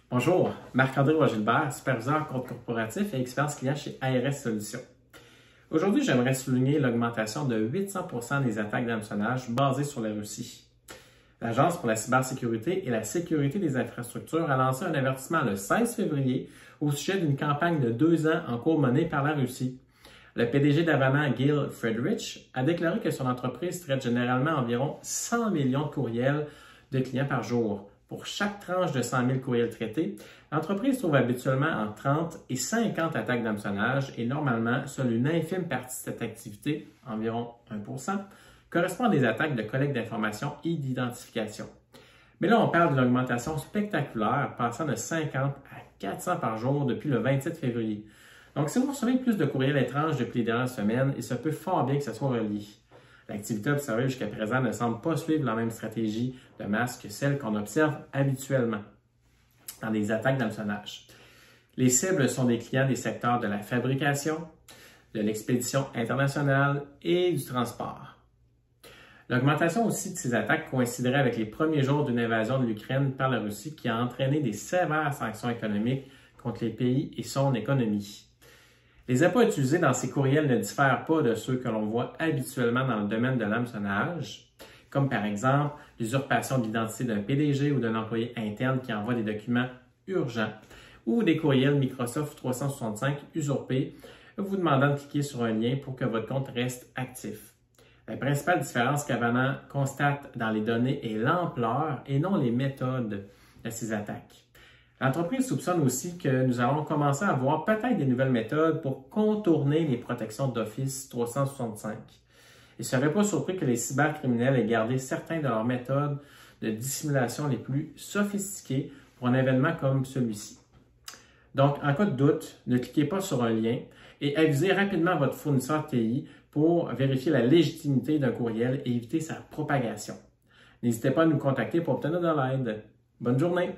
Bonjour, Marc-André Roy-Gilbert, superviseur compte corporatif et expérience client chez ARS Solutions. Aujourd'hui, j'aimerais souligner l'augmentation de 800% des attaques d'hameçonnage basées sur la Russie. L'Agence pour la cybersécurité et la sécurité des infrastructures a lancé un avertissement le 16 février au sujet d'une campagne de 2 ans en cours menée par la Russie. Le PDG d'Avana, Gil Friedrich, a déclaré que son entreprise traite généralement environ 100 millions de courriels de clients par jour. Pour chaque tranche de 100 000 courriels traités, l'entreprise trouve habituellement entre 30 et 50 attaques d'hameçonnage et normalement, seule une infime partie de cette activité, environ 1%, correspond à des attaques de collecte d'informations et d'identification. Mais là, on parle d'une augmentation spectaculaire, passant de 50 à 400 par jour depuis le 27 février. Donc, si vous recevez plus de courriels étranges depuis les dernières semaines, il se peut fort bien que ce soit relié. L'activité observée jusqu'à présent ne semble pas suivre la même stratégie de masse que celle qu'on observe habituellement dans les attaques d'hameçonnage. Les cibles sont des clients des secteurs de la fabrication, de l'expédition internationale et du transport. L'augmentation aussi de ces attaques coïnciderait avec les premiers jours d'une invasion de l'Ukraine par la Russie qui a entraîné des sévères sanctions économiques contre les pays et son économie. Les appâts utilisés dans ces courriels ne diffèrent pas de ceux que l'on voit habituellement dans le domaine de l'hameçonnage, comme par exemple l'usurpation de l'identité d'un PDG ou d'un employé interne qui envoie des documents urgents, ou des courriels Microsoft 365 usurpés, vous demandant de cliquer sur un lien pour que votre compte reste actif. La principale différence qu'Avana constate dans les données est l'ampleur et non les méthodes de ces attaques. L'entreprise soupçonne aussi que nous allons commencer à voir peut-être des nouvelles méthodes pour contourner les protections d'Office 365. Il ne serait pas surpris que les cybercriminels aient gardé certaines de leurs méthodes de dissimulation les plus sophistiquées pour un événement comme celui-ci. Donc, en cas de doute, ne cliquez pas sur un lien et avisez rapidement votre fournisseur TI pour vérifier la légitimité d'un courriel et éviter sa propagation. N'hésitez pas à nous contacter pour obtenir de l'aide. Bonne journée!